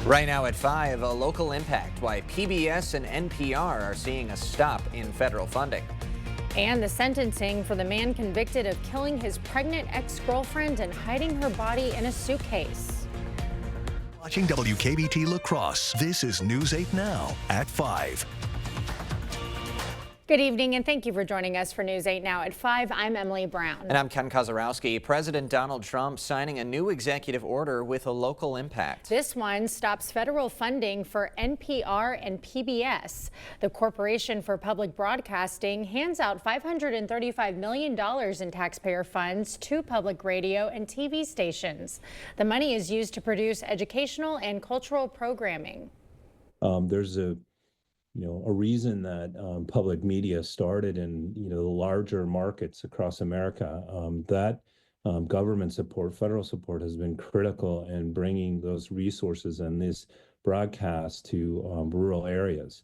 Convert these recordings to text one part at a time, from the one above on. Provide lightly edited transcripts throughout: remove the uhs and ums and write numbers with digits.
Right now at 5, a local impact, why PBS and NPR are seeing a stop in federal funding. And the sentencing for the man convicted of killing his pregnant ex-girlfriend and hiding her body in a suitcase. Watching WKBT La Crosse, this is News 8 Now at 5. Good evening, and thank you for joining us for News 8 Now at 5. I'm Emily Brown. And I'm Ken Kozarowski. President Donald Trump signing a new executive order with a local impact. This one stops federal funding for NPR and PBS. The Corporation for Public Broadcasting hands out $535 million in taxpayer funds to public radio and TV stations. The money is used to produce educational and cultural programming. There's a reason that public media started in, the larger markets across America. Government support, federal support has been critical in bringing those resources and this broadcast to rural areas.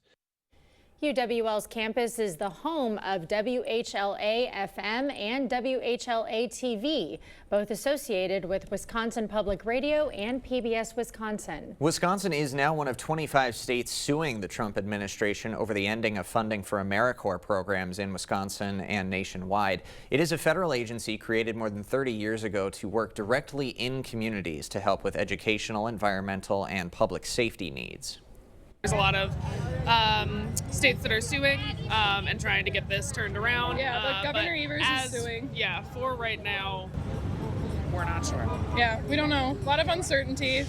UWL's campus is the home of WHLA-FM and WHLA-TV, both associated with Wisconsin Public Radio and PBS Wisconsin. Wisconsin is now one of 25 states suing the Trump administration over the ending of funding for AmeriCorps programs in Wisconsin and nationwide. It is a federal agency created more than 30 years ago to work directly in communities to help with educational, environmental, and public safety needs. There's a lot of states that are suing and trying to get this turned around. Yeah, like Governor Evers is suing. Yeah, for right now, we're not sure. Yeah, we don't know. A lot of uncertainty.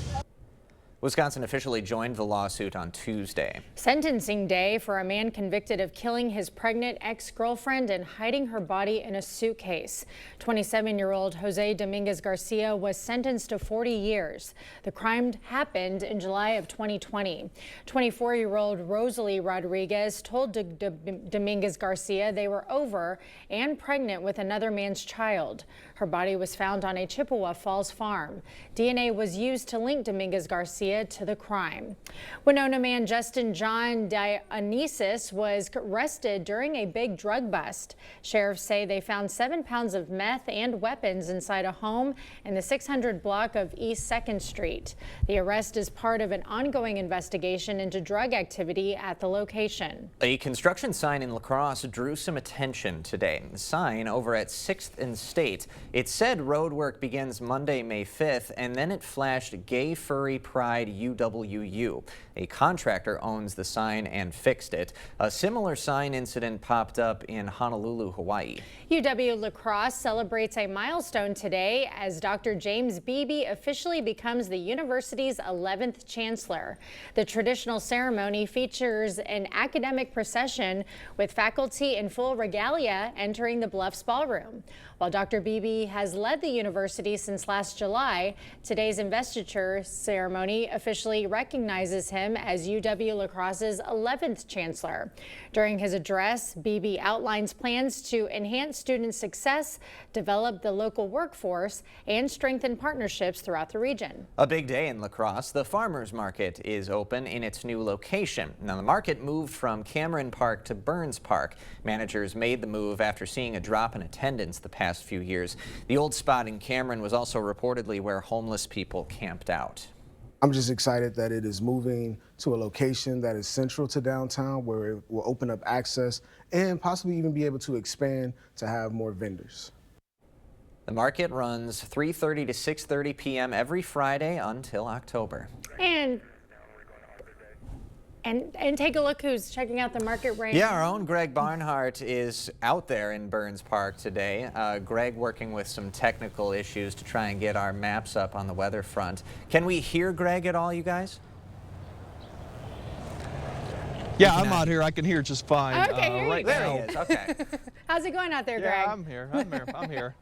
Wisconsin officially joined the lawsuit on Tuesday. Sentencing day for a man convicted of killing his pregnant ex-girlfriend and hiding her body in a suitcase. 27-year-old Jose Dominguez Garcia was sentenced to 40 years. The crime happened in July of 2020. 24-year-old Rosalie Rodriguez told Dominguez Garcia they were over and pregnant with another man's child. Her body was found on a Chippewa Falls farm. DNA was used to link Dominguez Garcia to the crime. Winona man Justin John Dionysus was arrested during a big drug bust. Sheriffs say they found 7 pounds of meth and weapons inside a home in the 600 block of East 2nd Street. The arrest is part of an ongoing investigation into drug activity at the location. A construction sign in La Crosse drew some attention today. The sign over at 6th and State. It said road work begins Monday, May 5th, and then it flashed Gay Furry Pride UWU. A contractor owns the sign and fixed it. A similar sign incident popped up in Honolulu, Hawaii. UW La Crosse celebrates a milestone today as Dr. James Beebe officially becomes the university's 11th chancellor. The traditional ceremony features an academic procession with faculty in full regalia entering the Bluffs Ballroom. While Dr. Beebe has led the university since last July, today's investiture ceremony officially recognizes him as UW La Crosse's 11th chancellor. During his address, Beebe outlines plans to enhance student success, develop the local workforce, and strengthen partnerships throughout the region. A big day in La Crosse. The farmers market is open in its new location. Now, the market moved from Cameron Park to Burns Park. Managers made the move after seeing a drop in attendance the past few years. The old spot in Cameron was also reportedly where homeless people camped out. I'm just excited that it is moving to a location that is central to downtown, where it will open up access and possibly even be able to expand to have more vendors. The market runs 3:30 to 6:30 p.m. every Friday until October. And take a look who's checking out the market right now. Yeah, our own Greg Barnhart is out there in Burns Park today. Greg working with some technical issues to try and get our maps up on the weather front. Can we hear Greg at all, you guys? Yeah, I'm out here. I can hear just fine. Okay, here right you There now. he is. Okay. How's it going out there, Greg? Yeah, I'm here.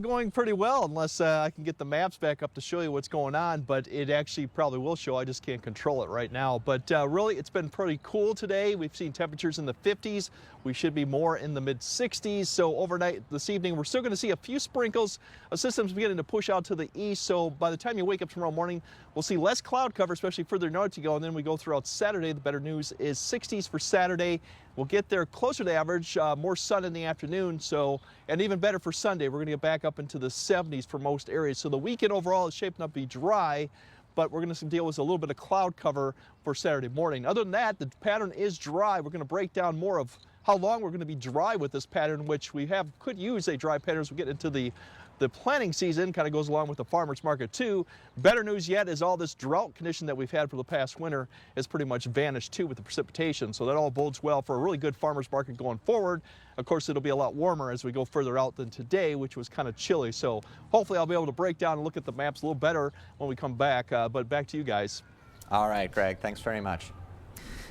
Going pretty well, unless I can get the maps back up to show you what's going on, but it actually probably will show. I just can't control it right now. But really, it's been pretty cool today. We've seen temperatures in the 50s. We should be more in the mid-60s. So overnight this evening, we're still going to see a few sprinkles. A system's beginning to push out to the east. So by the time you wake up tomorrow morning, we'll see less cloud cover, especially further north you go. And then we go throughout Saturday. The better news is 60s for Saturday. We'll get there closer to average, more sun in the afternoon. So, and even better for Sunday, we're going to get back up into the 70s for most areas. So the weekend overall is shaping up to be dry. but we're going to deal with a little bit of cloud cover for Saturday morning. Other than that, the pattern is dry. We're going to break down more of how long we're going to be dry with this pattern, which could use a dry pattern as we get into the planting season. Kind of goes along with the farmers market too. Better news yet is all this drought condition that we've had for the past winter has pretty much vanished too with the precipitation. So that all bodes well for a really good farmers market going forward. Of course, it'll be a lot warmer as we go further out than today, which was kind of chilly. So hopefully I'll be able to break down and look at the maps a little better when we come back. But back to you guys. All right, Greg, thanks very much.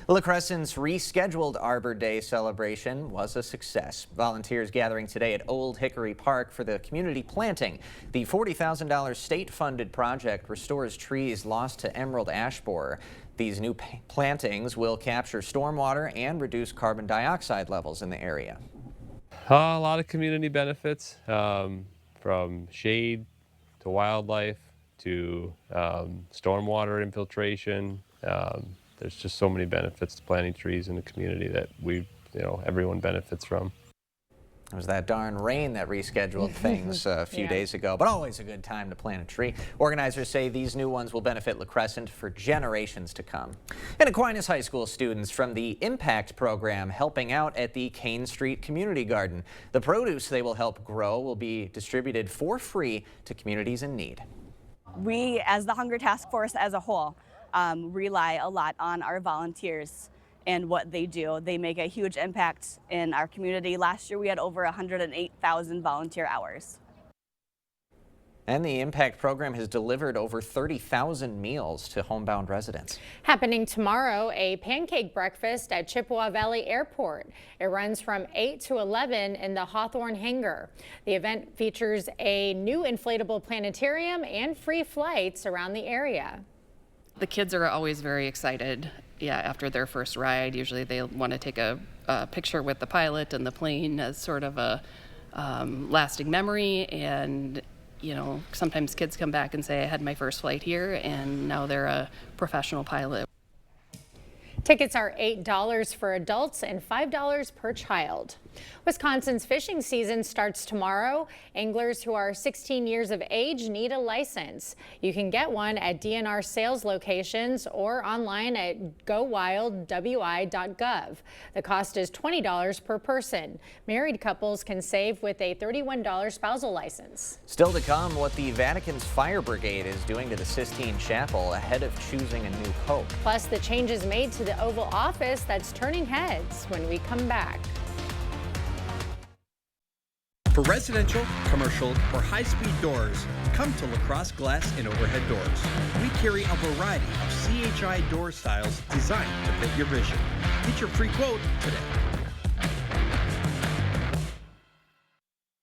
La Crescent's rescheduled Arbor Day celebration was a success. Volunteers gathering today at Old Hickory Park for the community planting. The $40,000 state-funded project restores trees lost to emerald ash borer. These new plantings will capture stormwater and reduce carbon dioxide levels in the area. A lot of community benefits, from shade to wildlife to stormwater infiltration. There's just so many benefits to planting trees in the community that everyone benefits from. It was that darn rain that rescheduled things a few days ago, but always a good time to plant a tree. Organizers say these new ones will benefit La Crescent for generations to come. And Aquinas High School students from the Impact program helping out at the Kane Street Community Garden. The produce they will help grow will be distributed for free to communities in need. We, as the Hunger Task Force as a whole, rely a lot on our volunteers and what they do. They make a huge impact in our community. Last year we had over 108,000 volunteer hours. And the Impact program has delivered over 30,000 meals to homebound residents. Happening tomorrow, a pancake breakfast at Chippewa Valley Airport. It runs from 8 to 11 in the Hawthorne Hangar. The event features a new inflatable planetarium and free flights around the area. The kids are always very excited, after their first ride. Usually they want to take a picture with the pilot and the plane as sort of a lasting memory. And, sometimes kids come back and say, I had my first flight here, and now they're a professional pilot. Tickets are $8 for adults and $5 per child. Wisconsin's fishing season starts tomorrow. Anglers who are 16 years of age need a license. You can get one at DNR sales locations or online at gowildwi.gov. The cost is $20 per person. Married couples can save with a $31 spousal license. Still to come, what the Vatican's fire brigade is doing to the Sistine Chapel ahead of choosing a new pope. Plus, the changes made to the Oval Office that's turning heads when we come back. For residential, commercial, or high-speed doors, come to La Crosse Glass and Overhead Doors. We carry a variety of CHI door styles designed to fit your vision. Get your free quote today.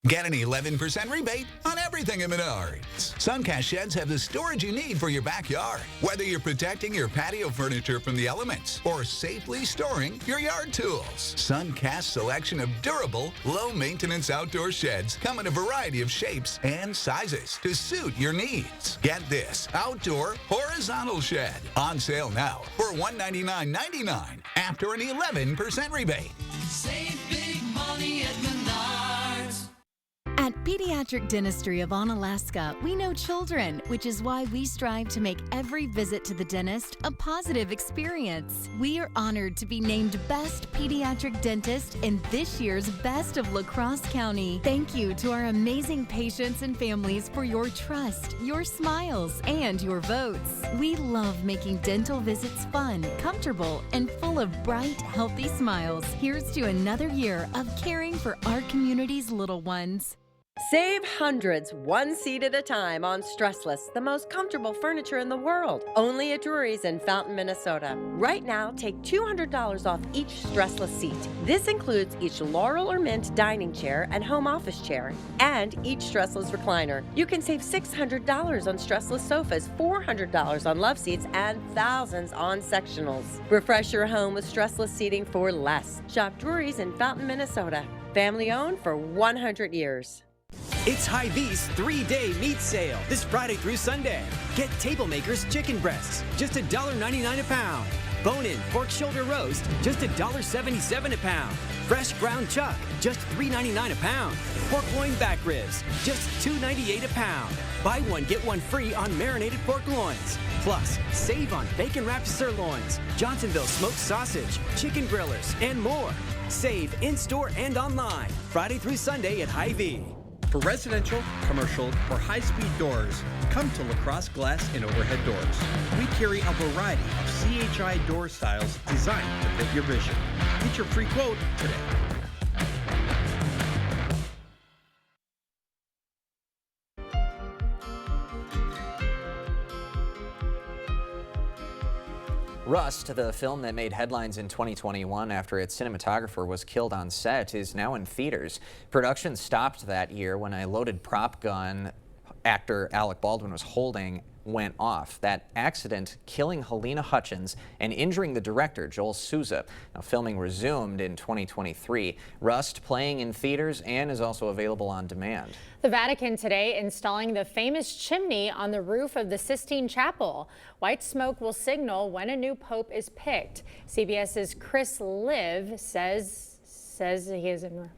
Get an 11% rebate on everything at Menards. Suncast sheds have the storage you need for your backyard. Whether you're protecting your patio furniture from the elements or safely storing your yard tools. Suncast's selection of durable, low-maintenance outdoor sheds come in a variety of shapes and sizes to suit your needs. Get this outdoor horizontal shed on sale now for $199.99 after an 11% rebate. Save big money at Menards. At Pediatric Dentistry of Onalaska, we know children, which is why we strive to make every visit to the dentist a positive experience. We are honored to be named Best Pediatric Dentist in this year's Best of La Crosse County. Thank you to our amazing patients and families for your trust, your smiles, and your votes. We love making dental visits fun, comfortable, and full of bright, healthy smiles. Here's to another year of caring for our community's little ones. Save hundreds, one seat at a time on Stressless, the most comfortable furniture in the world. Only at Drury's in Fountain, Minnesota. Right now, take $200 off each Stressless seat. This includes each Laurel or Mint dining chair and home office chair, and each Stressless recliner. You can save $600 on Stressless sofas, $400 on love seats, and thousands on sectionals. Refresh your home with Stressless seating for less. Shop Drury's in Fountain, Minnesota. Family owned for 100 years. It's Hy-Vee's 3-day meat sale this Friday through Sunday. Get Table Makers chicken breasts, just $1.99 a pound. Bone-in pork shoulder roast, just $1.77 a pound. Fresh ground chuck, just $3.99 a pound. Pork loin back ribs, just $2.98 a pound. Buy one, get one free on marinated pork loins. Plus, save on bacon-wrapped sirloins, Johnsonville smoked sausage, chicken grillers, and more. Save in-store and online, Friday through Sunday at Hy-Vee. For residential, commercial, or high-speed doors, come to LaCrosse Glass and Overhead Doors. We carry a variety of CHI door styles designed to fit your vision. Get your free quote today. Rust, the film that made headlines in 2021 after its cinematographer was killed on set, is now in theaters. Production stopped that year when a loaded prop gun actor Alec Baldwin was holding went off. That accident killing Helena Hutchins and injuring the director, Joel Souza. Now, filming resumed in 2023. Rust playing in theaters and is also available on demand. The Vatican today installing the famous chimney on the roof of the Sistine Chapel. White smoke will signal when a new pope is picked. CBS's Chris Liv says he is in.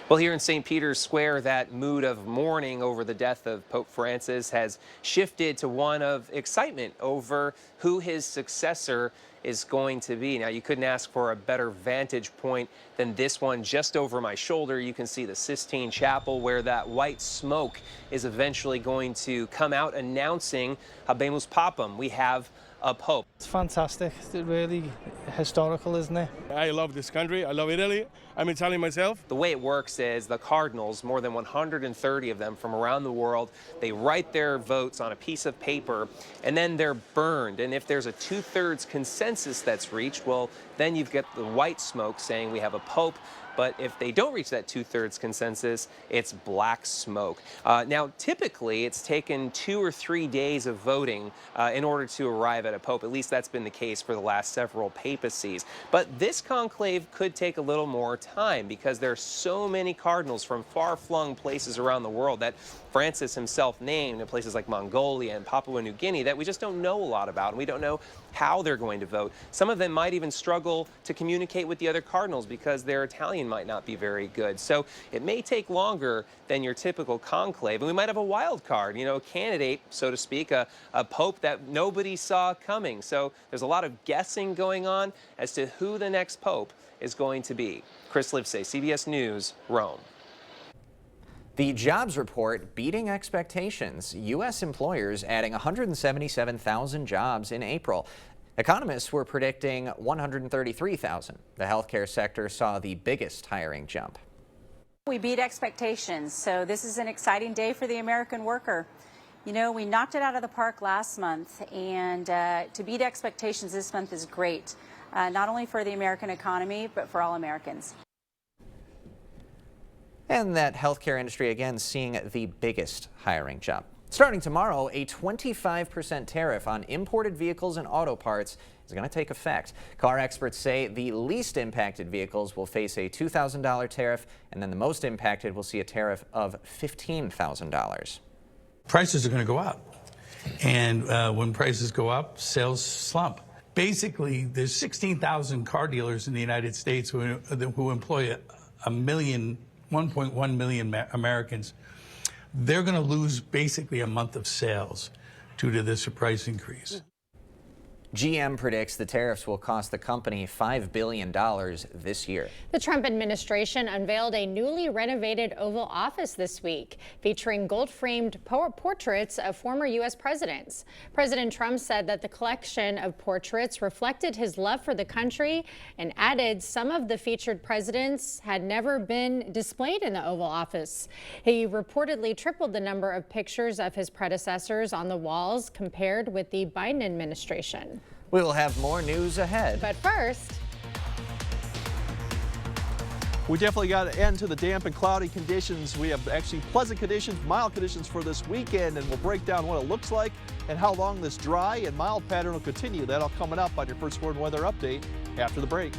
Well, here in St. Peter's Square, that mood of mourning over the death of Pope Francis has shifted to one of excitement over who his successor is going to be. Now, you couldn't ask for a better vantage point than this one. Just over my shoulder, you can see the Sistine Chapel, where that white smoke is eventually going to come out announcing Habemus Papam. We have a pope. It's fantastic. It's really historical, isn't it? I love this country. I love Italy. I'm Italian myself. The way it works is the cardinals, more than 130 of them from around the world, they write their votes on a piece of paper and then they're burned. And if there's a 2/3 consensus that's reached, well, then you've got the white smoke saying we have a pope. But if they don't reach that 2/3 consensus, it's black smoke. Now, typically, it's taken 2 or 3 days of voting in order to arrive at a pope. At least that's been the case for the last several papacies. But this conclave could take a little more time because there are so many cardinals from far-flung places around the world that Francis himself named in places like Mongolia and Papua New Guinea that we just don't know a lot about, and we don't know how they're going to vote. Some of them might even struggle to communicate with the other cardinals because their Italian might not be very good. So it may take longer than your typical conclave, and we might have a wild card, you know, a candidate, so to speak, a pope that nobody saw coming. So there's a lot of guessing going on as to who the next pope is going to be. Chris Livesay, CBS News, Rome. The jobs report beating expectations. U.S. employers adding 177,000 jobs in April. Economists were predicting 133,000. The healthcare sector saw the biggest hiring jump. We beat expectations, so this is an exciting day for the American worker. You know, we knocked it out of the park last month, and to beat expectations this month is great, not only for the American economy, but for all Americans. And that healthcare industry again seeing the biggest hiring jump. Starting tomorrow, a 25% tariff on imported vehicles and auto parts is going to take effect. Car experts say the least impacted vehicles will face a $2,000 tariff, and then the most impacted will see a tariff of $15,000. Prices are going to go up. And when prices go up, sales slump. Basically, there's 16,000 car dealers in the United States who employ 1.1 million Americans. They're going to lose basically a month of sales due to this price increase. GM predicts the tariffs will cost the company $5 billion this year. The Trump administration unveiled a newly renovated Oval Office this week, featuring gold-framed portraits of former U.S. presidents. President Trump said that the collection of portraits reflected his love for the country and added some of the featured presidents had never been displayed in the Oval Office. He reportedly tripled the number of pictures of his predecessors on the walls compared with the Biden administration. We will have more news ahead. But first, we definitely got to end to the damp and cloudy conditions. We have actually pleasant conditions, mild conditions for this weekend, and we'll break down what it looks like and how long this dry and mild pattern will continue. That all coming up on your First Word Weather Update after the break.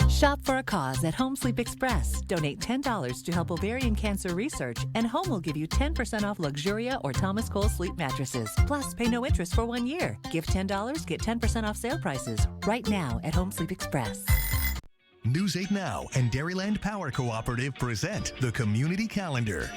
Shop for a cause at Home Sleep Express. Donate $10 to help ovarian cancer research, and Home will give you 10% off Luxuria or Thomas Cole sleep mattresses. Plus, pay no interest for 1 year. Give $10, get 10% off sale prices right now at Home Sleep Express. News 8 Now and Dairyland Power Cooperative present the Community Calendar.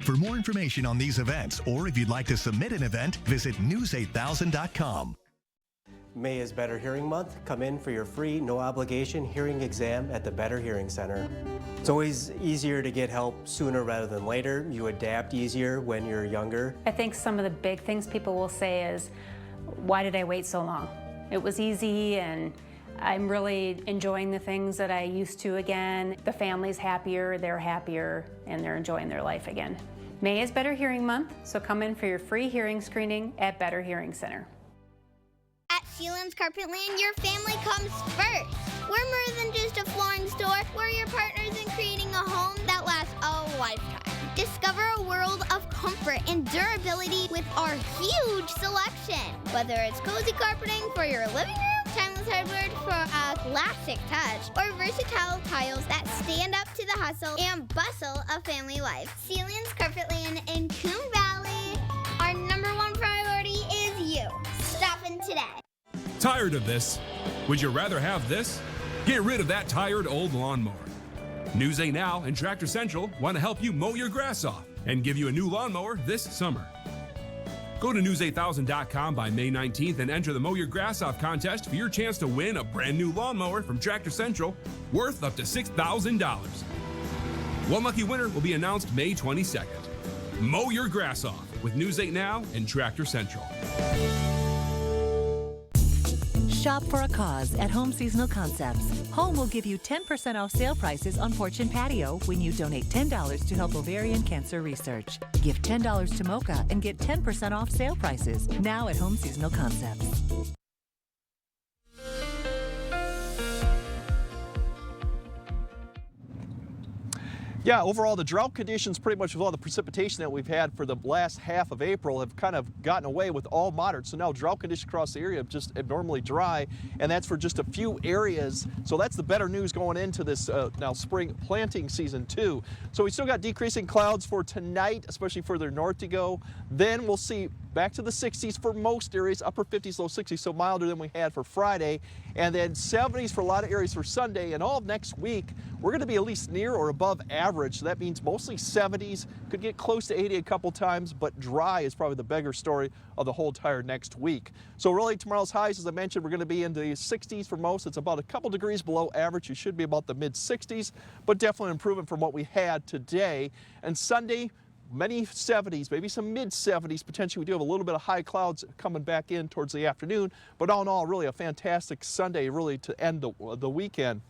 For more information on these events, or if you'd like to submit an event, visit news8000.com. May is Better Hearing Month. Come in for your free, no-obligation hearing exam at the Better Hearing Center. It's always easier to get help sooner rather than later. You adapt easier when you're younger. I think some of the big things people will say is, why did I wait so long? It was easy, and I'm really enjoying the things that I used to again. The family's happier, and they're enjoying their life again. May is Better Hearing Month, so come in for your free hearing screening at Better Hearing Center. At Sealands Carpetland, your family comes first. We're more than just a flooring store. We're your partners in creating a home that lasts a lifetime. Discover a world of comfort and durability with our huge selection. Whether it's cozy carpeting for your living room, timeless hardwood for a classic touch, or versatile tiles that stand up to the hustle and bustle of family life. Sealands Carpetland in Coon Valley. Our #1 priority is you. Stop in today. Tired of this? Would you rather have this? Get rid of that tired old lawnmower. News 8 Now and Tractor Central want to help you mow your grass off and give you a new lawnmower this summer. Go to news8000.com by May 19th and enter the Mow Your Grass Off contest for your chance to win a brand new lawnmower from Tractor Central worth up to $6,000. One lucky winner will be announced May 22nd. Mow your grass off with News 8 Now and Tractor Central. Shop for a cause at Home Seasonal Concepts. Home will give you 10% off sale prices on porch and patio when you donate $10 to help ovarian cancer research. Give $10 to Mocha and get 10% off sale prices now at Home Seasonal Concepts. Yeah, overall, the drought conditions, pretty much with all the precipitation that we've had for the last half of April, have kind of gotten away with all moderate. So now drought conditions across the area are just abnormally dry, and that's for just a few areas. So that's the better news going into this now spring planting season too. So we still got decreasing clouds for tonight, especially further north to go. Then we'll see back to the 60s for most areas, upper 50s, low 60s, so milder than we had for Friday. And then 70s for a lot of areas for Sunday. And all of next week, we're going to be at least near or above average. So that means mostly 70s, could get close to 80 a couple times, but dry is probably the bigger story of the whole entire next week. So really tomorrow's highs, as I mentioned, we're going to be in the 60s for most. It's about a couple degrees below average. You should be about the mid 60s, but definitely an improvement from what we had today. And Sunday, many 70s, maybe some mid 70s. Potentially we do have a little bit of high clouds coming back in towards the afternoon, but all in all, really a fantastic Sunday really to end the weekend.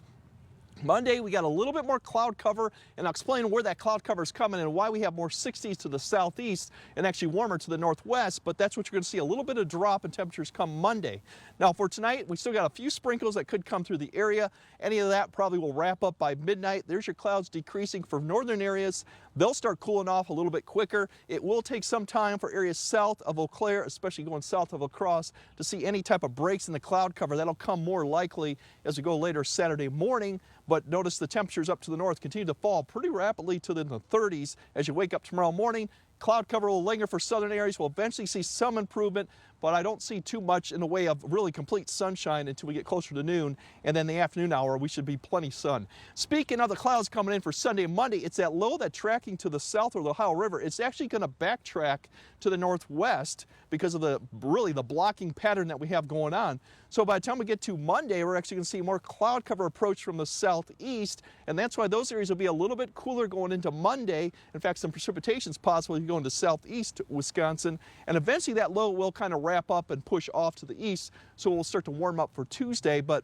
Monday, we got a little bit more cloud cover, and I'll explain where that cloud cover is coming and why we have more 60s to the southeast and actually warmer to the northwest, but that's what you're going to see, a little bit of drop in temperatures come Monday. Now for tonight, we still got a few sprinkles that could come through the area. Any of that probably will wrap up by midnight. There's your clouds decreasing for northern areas. They'll start cooling off a little bit quicker. It will take some time for areas south of Eau Claire, especially going south of La Crosse, to see any type of breaks in the cloud cover. That'll come more likely as we go later Saturday morning. But notice the temperatures up to the north continue to fall pretty rapidly to the 30s as you wake up tomorrow morning. Cloud cover will linger for southern areas. We'll eventually see some improvement, but I don't see too much in the way of really complete sunshine until we get closer to noon. And then the afternoon hour, we should be plenty sun. Speaking of the clouds coming in for Sunday and Monday, it's that low that's tracking to the south of the Ohio River. It's actually going to backtrack to the northwest because of the blocking pattern that we have going on. So by the time we get to Monday, we're actually going to see more cloud cover approach from the southeast, and that's why those areas will be a little bit cooler going into Monday. In fact, some precipitation's possible going to southeast Wisconsin, and eventually that low will kind of wrap up and push off to the east, so we'll start to warm up for Tuesday. But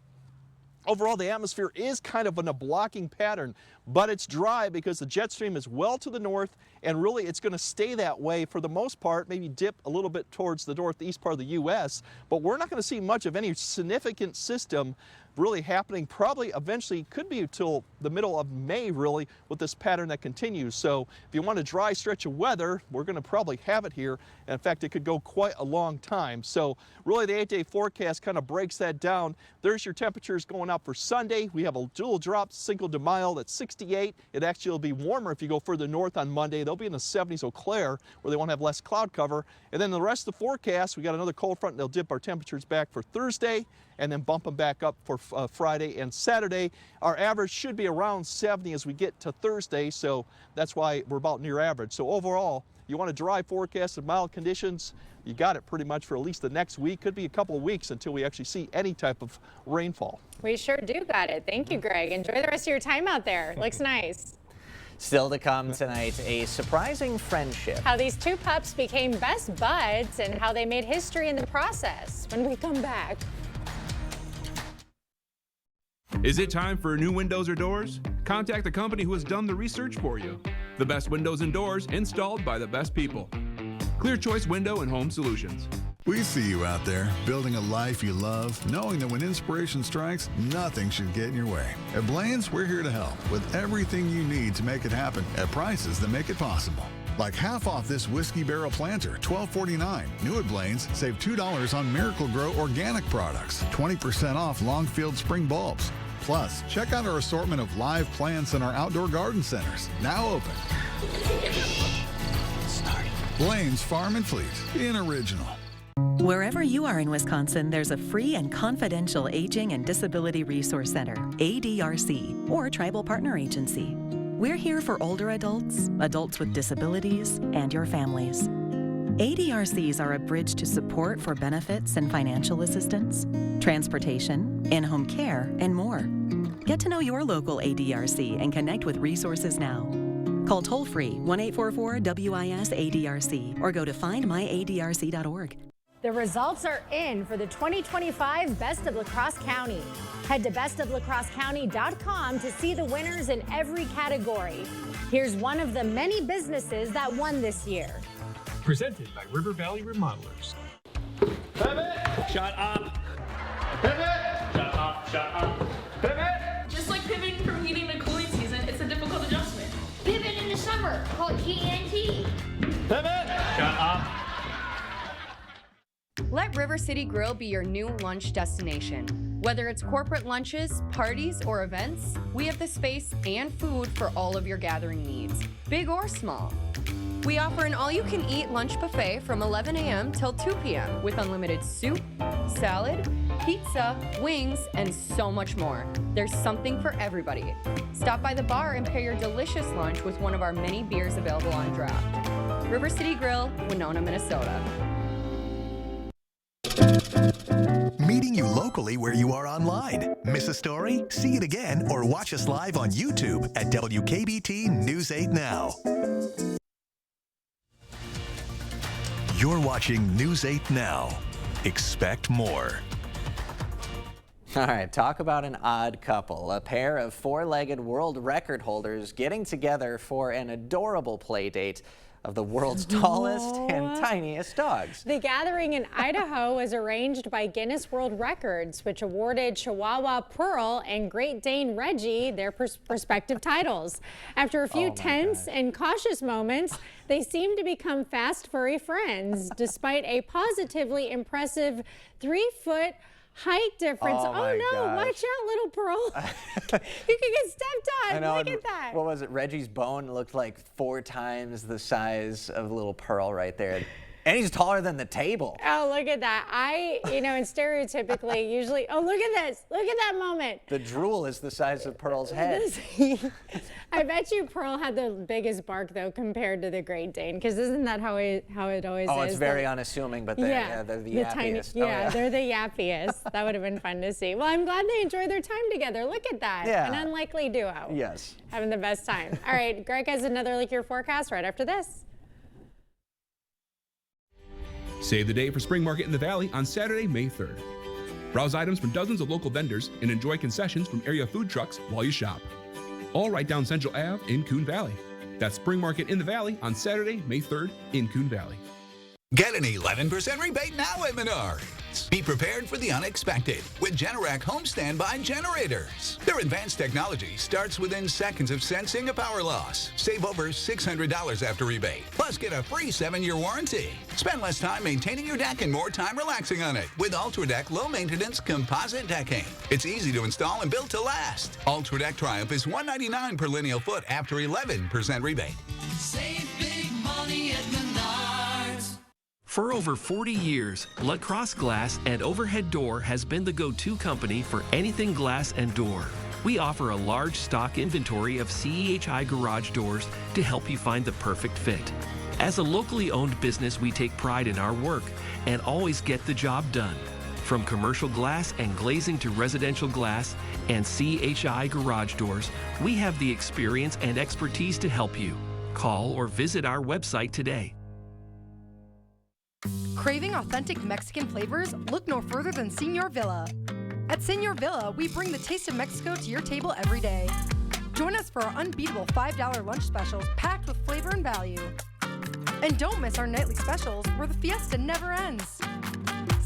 overall, the atmosphere is kind of in a blocking pattern, but it's dry because the jet stream is well to the north, and really it's going to stay that way for the most part, maybe dip a little bit towards the northeast part of the U.S., but we're not going to see much of any significant system really happening probably eventually could be until the middle of May, really, with this pattern that continues. So if you want a dry stretch of weather, we're going to probably have it here. And in fact, it could go quite a long time. So really the 8-day forecast kind of breaks that down. There's your temperatures going up for Sunday. We have a dual drop, Cinco de Mayo, that's 68. It actually will be warmer if you go further north on Monday. They'll be in the 70s, Eau Claire, where they won't have less cloud cover. And then the rest of the forecast, we got another cold front, and they'll dip our temperatures back for Thursday and then bump them back up for Friday and Saturday. Our average should be around 70 as we get to Thursday, so that's why we're about near average. So overall, you want a dry forecast of mild conditions, you got it pretty much for at least the next week. Could be a couple of weeks until we actually see any type of rainfall. We sure do got it. Thank you, Greg. Enjoy the rest of your time out there. Looks nice. Still to come tonight, a surprising friendship. How these two pups became best buds and how they made history in the process when we come back. Is it time for new windows or doors? Contact the company who has done the research for you. The best windows and doors installed by the best people. Clear Choice Window and Home Solutions. We see you out there, building a life you love, knowing that when inspiration strikes, nothing should get in your way. At Blaine's, we're here to help with everything you need to make it happen at prices that make it possible. Like half off this whiskey barrel planter, $12.49. New at Blaine's, save $2 on Miracle Grow organic products, 20% off Longfield spring bulbs. Plus, check out our assortment of live plants in our outdoor garden centers, now open. Blaine's Farm and Fleet, being original. Wherever you are in Wisconsin, there's a free and confidential Aging and Disability Resource Center, ADRC, or Tribal Partner Agency. We're here for older adults, adults with disabilities, and your families. ADRCs are a bridge to support for benefits and financial assistance, transportation, in-home care, and more. Get to know your local ADRC and connect with resources now. Call toll-free 1-844-WIS-ADRC or go to findmyadrc.org. The results are in for the 2025 Best of La Crosse County. Head to bestoflacrossecounty.com to see the winners in every category. Here's one of the many businesses that won this year. Presented by River Valley Remodelers. Pivot! Shut up! Pivot! Shut up, shut up. Pivot! Just like pivoting from heating to cooling season, it's a difficult adjustment. Pivot in the summer, called TNT. Pivot! Shut up. Let River City Grill be your new lunch destination. Whether it's corporate lunches, parties, or events, we have the space and food for all of your gathering needs, big or small. We offer an all-you-can-eat lunch buffet from 11 a.m. till 2 p.m. with unlimited soup, salad, pizza, wings, and so much more. There's something for everybody. Stop by the bar and pair your delicious lunch with one of our many beers available on draft. River City Grill, Winona, Minnesota. Meeting you locally where you are online. Miss a story? See it again or watch us live on YouTube at WKBT News 8 Now. You're watching News 8 Now. Expect more. All right, talk about an odd couple. A pair of four-legged world record holders getting together for an adorable play date of the world's tallest and tiniest dogs. The gathering in Idaho was arranged by Guinness World Records, which awarded Chihuahua Pearl and Great Dane Reggie their respective titles. After a few tense and cautious moments, they seemed to become fast, furry friends, despite a positively impressive 3-foot height difference. Oh no, gosh. Watch out, little Pearl. You could get stepped on. I know, Look at that. What was it? Reggie's bone looked like 4 times the size of little Pearl right there. And he's taller than the table. Oh, look at that. And stereotypically, usually, oh, look at this. Look at that moment. The drool is the size of Pearl's head. I bet you Pearl had the biggest bark, though, compared to the Great Dane, because isn't that how it always is? Oh, it's very unassuming, but they're the yappiest. They're the yappiest. That would have been fun to see. Well, I'm glad they enjoyed their time together. Look at that. Yeah. An unlikely duo. Yes. Having the best time. All right, Greg has another Lick Your Forecast right after this. Save the day for Spring Market in the Valley on Saturday, May 3rd. Browse items from dozens of local vendors and enjoy concessions from area food trucks while you shop. All right down Central Ave in Coon Valley. That's Spring Market in the Valley on Saturday, May 3rd in Coon Valley. Get an 11% rebate now at Menards. Be prepared for the unexpected with Generac home standby generators. Their advanced technology starts within seconds of sensing a power loss. Save over $600 after rebate. Plus, get a free 7-year warranty. Spend less time maintaining your deck and more time relaxing on it with UltraDeck low-maintenance composite decking. It's easy to install and built to last. UltraDeck Triumph is $199 per lineal foot after 11% rebate. Save big money at Menards. For over 40 years, La Crosse Glass and Overhead Door has been the go-to company for anything glass and door. We offer a large stock inventory of CEHI garage doors to help you find the perfect fit. As a locally owned business, we take pride in our work and always get the job done. From commercial glass and glazing to residential glass and CEHI garage doors, we have the experience and expertise to help you. Call or visit our website today. Craving authentic Mexican flavors? Look no further than Señor Villa. At Señor Villa, we bring the taste of Mexico to your table every day. Join us for our unbeatable $5 lunch specials packed with flavor and value. And don't miss our nightly specials where the fiesta never ends.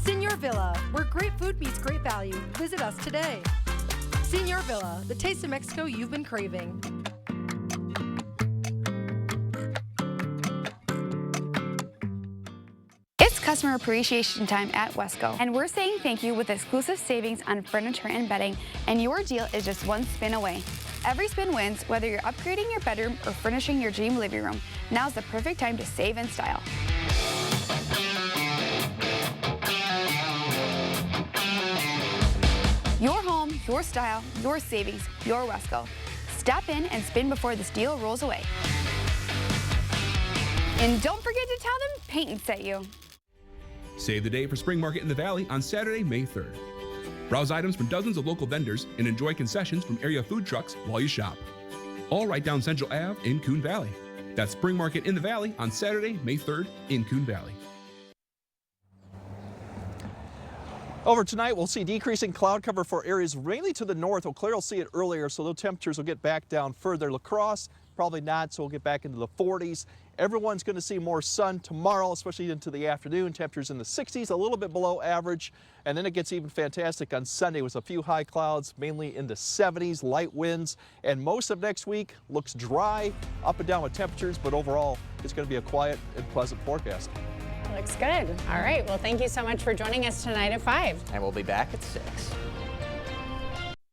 Señor Villa, where great food meets great value. Visit us today. Señor Villa, the taste of Mexico you've been craving. It's customer appreciation time at Wesco, and we're saying thank you with exclusive savings on furniture and bedding, and your deal is just one spin away. Every spin wins, whether you're upgrading your bedroom or furnishing your dream living room. Now's the perfect time to save in style. Your home, your style, your savings, your Wesco. Stop in and spin before this deal rolls away. And don't forget to tell them Peyton sent you. Save the day for Spring Market in the Valley on Saturday, May 3rd. Browse items from dozens of local vendors and enjoy concessions from area food trucks while you shop. All right down Central Ave in Coon Valley. That's Spring Market in the Valley on Saturday, May 3rd in Coon Valley. Over tonight, we'll see decreasing cloud cover for areas mainly to the north. Eau Claire will see it earlier, so those temperatures will get back down further. La Crosse, probably not, so we'll get back into the 40s. Everyone's going to see more sun tomorrow, especially into the afternoon. Temperatures in the 60s, a little bit below average. And then it gets even fantastic on Sunday with a few high clouds, mainly in the 70s, light winds. And most of next week looks dry, up and down with temperatures, but overall, it's going to be a quiet and pleasant forecast. Looks good. All right. Well, thank you so much for joining us tonight at 5. And we'll be back at 6.